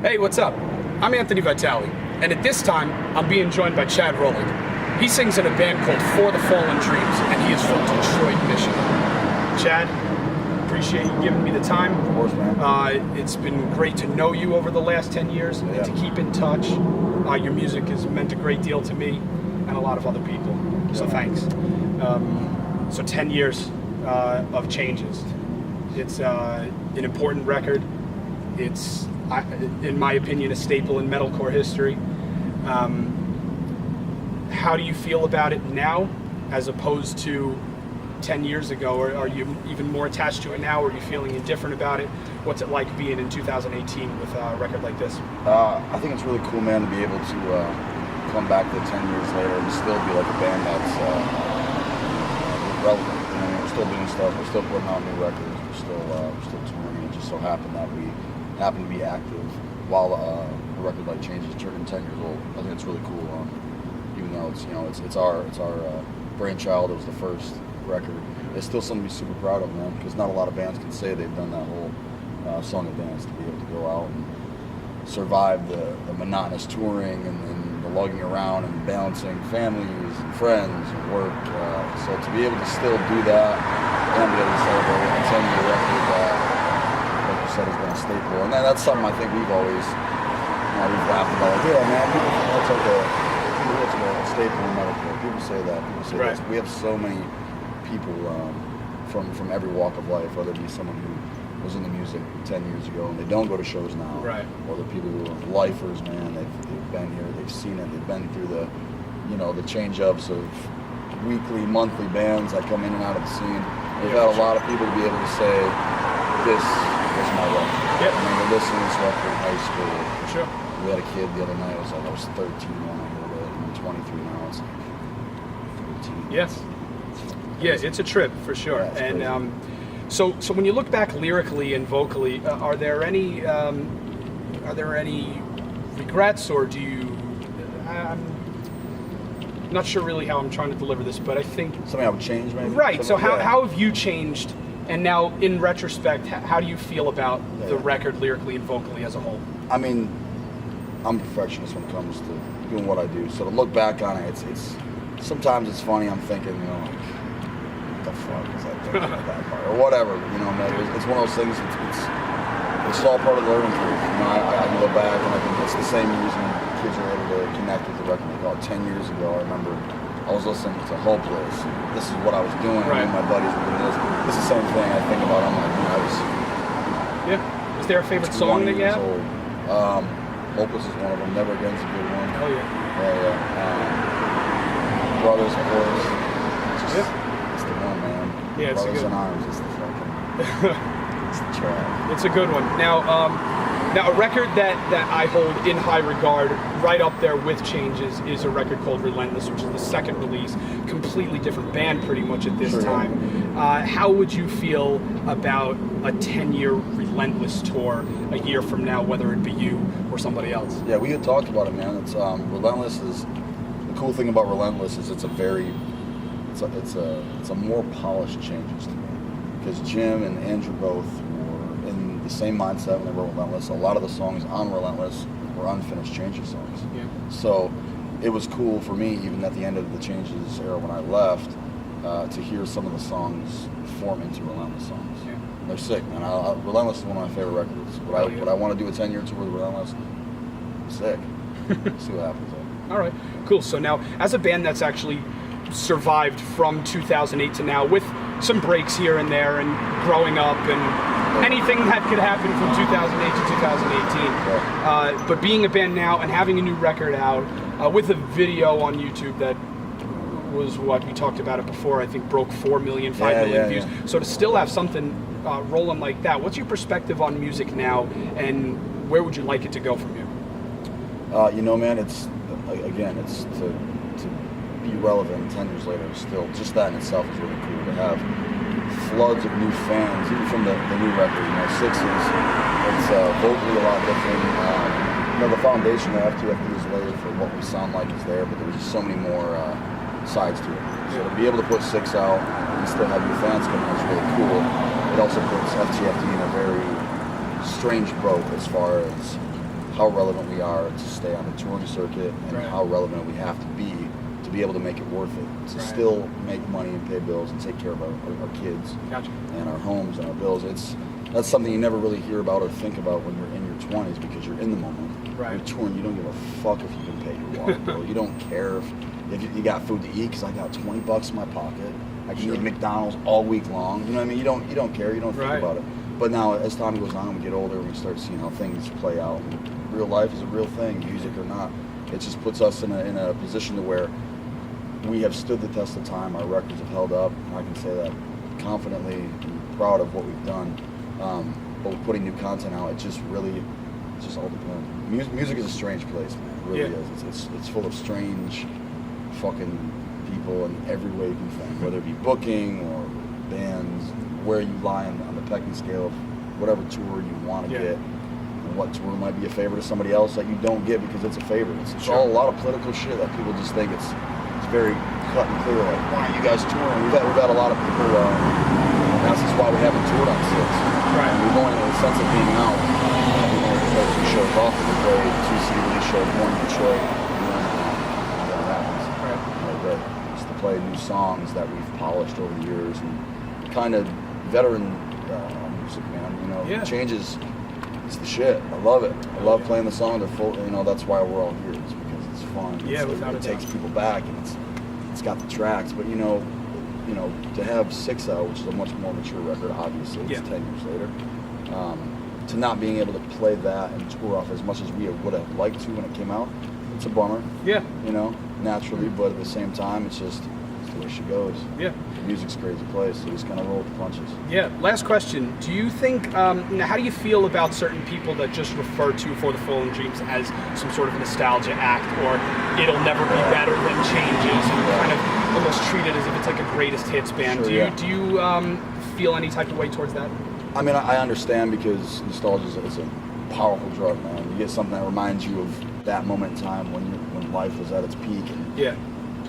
Hey, what's up? I'm Anthony Vitale, and at this time, I'm being joined by Chad Rowland. He sings in a band called For the Fallen Dreams, and he is from Detroit, Michigan. Chad, appreciate you giving me the time. Of course, man. It's been great to know you over the last 10 years and to keep in touch. Your music has meant a great deal to me and a lot of other people, so thanks. So 10 years of changes. It's an important record. It's, in my opinion, a staple in metalcore history. How do you feel about it now as opposed to 10 years ago? Or are you even more attached to it now? Or are you feeling indifferent about it? What's it like being in 2018 with a record like this? I think it's really cool, man, to be able to come back to 10 years later and still be like a band that's relevant. You know, we're still doing stuff. We're still putting out new records. We're still touring. It just so happened that we happen to be active while a record like Changes turning 10 years old. I think it's really cool. Even though it's our brainchild. It was the first record. It's still something to be super proud of, man. Because not a lot of bands can say they've done that whole song and dance, to be able to go out and survive the monotonous touring and the lugging around and balancing families and friends and work. So to be able to still do that and be able to celebrate a 10-year record that, like you said, has been a staple. And that's something I think we've always, we've laughed about. Like, yeah, man, that's like a staple in metalcore. People say that. People say right. this. We have so many people from every walk of life, whether it be someone who was in the music 10 years ago and they don't go to shows now, right. Or the people who are lifers, man. They've been here, they've seen it, they've been through the change-ups of weekly, monthly bands that come in and out of the scene. We've had a lot of people to be able to say, this was my record. Yep. I remember listening to this record in high school. For sure. We had a kid the other night, I was 13 when I heard it, and I'm 23 now, it's like 13. Yes. Yeah, it's a trip, for sure. Yeah, and so when you look back lyrically and vocally, are there any regrets, or do you... I'm not sure really how I'm trying to deliver this, but I think... Something I would change, maybe? Right, so how have you changed, and now, in retrospect, how do you feel about the record lyrically and vocally as a whole? I mean, I'm a perfectionist when it comes to doing what I do, so to look back on it, it's sometimes it's funny, I'm thinking, like, what the fuck was I thinking about that part, or whatever, man, it's one of those things, it's all part of the learning curve. I can go back and it's the same reason kids are able to connect with the record. Like, 10 years ago, I remember I was listening to Hopeless. This is what I was doing. Right. Me and my buddies were doing this. It's the same thing I think about. I'm like, I was... Yeah. Is there a favorite song that you have? Hopeless is one of them. Never Again's a good one. Oh, yeah. Brothers, of course. It's the one, man. Yeah, it's Brothers a good in Arms. It's the fucking... it's the track. It's a good one. Now a record that I hold in high regard, right up there with Changes, is a record called Relentless, which is the second release. Completely different band pretty much at this time. How would you feel about a 10-year Relentless tour a year from now, whether it be you or somebody else? Yeah, we had talked about it, man. It's Relentless is... The cool thing about Relentless is it's a more polished Changes to me. Because Jim and Andrew both were in the same mindset when they wrote Relentless. A lot of the songs on Relentless were unfinished Changes songs. Yeah. So it was cool for me, even at the end of the Changes era when I left, to hear some of the songs form into Relentless songs. Yeah. And they're sick, man. Relentless is one of my favorite records. Would I want to do a 10-year tour with Relentless? Sick. See what happens there. All right, cool. So now, as a band that's actually survived from 2008 to now, with some breaks here and there and growing up and anything that could happen from 2008 to 2018. But being a band now and having a new record out with a video on YouTube that was what we talked about it before, I think broke 4 million, 5 million views. Yeah. So to still have something rolling like that, what's your perspective on music now, and where would you like it to go from here? Man, it's to be relevant 10 years later. Still, just that in itself is really cool to have floods of new fans, even from the new record. Sixes, it's vocally a lot different. The foundation that FTFD is laid for what we sound like is there, but there's just so many more sides to it. So to be able to put 6 out and still have new fans coming is really cool. It also puts FTFD in a very strange boat as far as how relevant we are to stay on the touring circuit, and Right. how relevant we have to be able to make it worth it, to Right. still make money and pay bills and take care of our kids Gotcha. and our homes and our bills. That's something you never really hear about or think about when you're in your 20s, because you're in the moment. Right. You're touring, you don't give a fuck if you can pay your water bill. You don't care if you got food to eat, because I got $20 in my pocket. I can Sure. eat McDonald's all week long. You know what I mean? You don't care. You don't think Right. about it. But now, as time goes on, we get older, and we start seeing how things play out. And real life is a real thing, music or not. It just puts us in a position to where we have stood the test of time. Our records have held up. And I can say that confidently and proud of what we've done. But with putting new content out, it just all depends. Music is a strange place, man. It really Yeah. is. It's full of strange fucking people in every way you can think, whether it be booking or bands, where you lie on the pecking scale of whatever tour you want to Yeah. get, and what tour might be a favor to somebody else that you don't get because it's a favor. It's Sure. all a lot of political shit that people just think it's very cut and clear. Like, why are you guys touring? We've had a lot of people. That's just why we haven't toured on 6. Right. And we're going in the sense of being out. We want to play 2 shows off of the play 2 CD release shows, 1 in Detroit, and that happens. Right. But just to play new songs that we've polished over the years, and kind of veteran music, man. Yeah. Changes. It's the shit. I love it. I love playing the song. They're full. That's why we're all here. It's because it's fun. Yeah, without a it doubt. takes people back, and it's got the tracks. But to have 6 out, which is a much more mature record, obviously, it's Yeah. 10 years later. To not being able to play that and tour off as much as we would have liked to when it came out, it's a bummer. Yeah. Naturally, but at the same time, it's the way she goes. Yeah. The music's a crazy place, so you just kind of roll with the punches. Yeah. Last question. Do you think, how do you feel about certain people that just refer to For the Fallen Dreams as some sort of nostalgia act, or it'll never be better than changes, and kind of almost treat it as if it's like a greatest hits band? Sure, Do you feel any type of way towards that? I mean, I understand, because nostalgia is a powerful drug, man. You get something that reminds you of that moment in time when life was at its peak, and Yeah.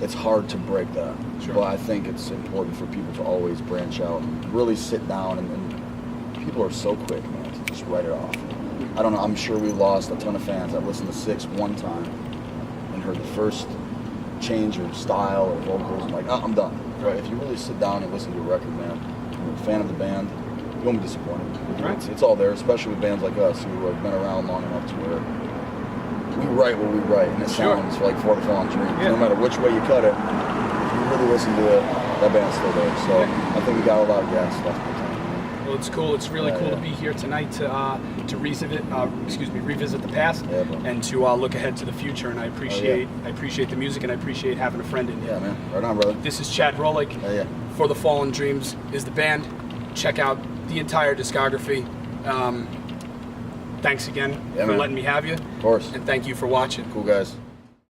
it's hard to break that. Sure. But I think it's important for people to always branch out and really sit down, and people are so quick, man, to just write it off. I don't know, I'm sure we lost a ton of fans that listened to 6 one time and heard the first change or style or vocals and like, oh, I'm done. Right? If you really sit down and listen to a record, man, you're a fan of the band, you won't be disappointed. Right. It's all there, especially with bands like us who have been around long enough to where we write what we write, and it Sure. sounds like For the Fallen Dreams. Yeah. No matter which way you cut it, if you really listen to it, that band's still there. So Yeah. I think we got a lot of gas left in the tank. Well, it's cool. It's really Yeah, cool to yeah. be here tonight to revisit the past, Yeah, bro. and to look ahead to the future. And I appreciate the music, and I appreciate having a friend in here. Yeah, man. Right on, brother. This is Chad Rolick. Yeah. For the Fallen Dreams is the band. Check out the entire discography. Thanks again Yeah, for man. letting me have you, Of course. and thank you for watching. Cool guys.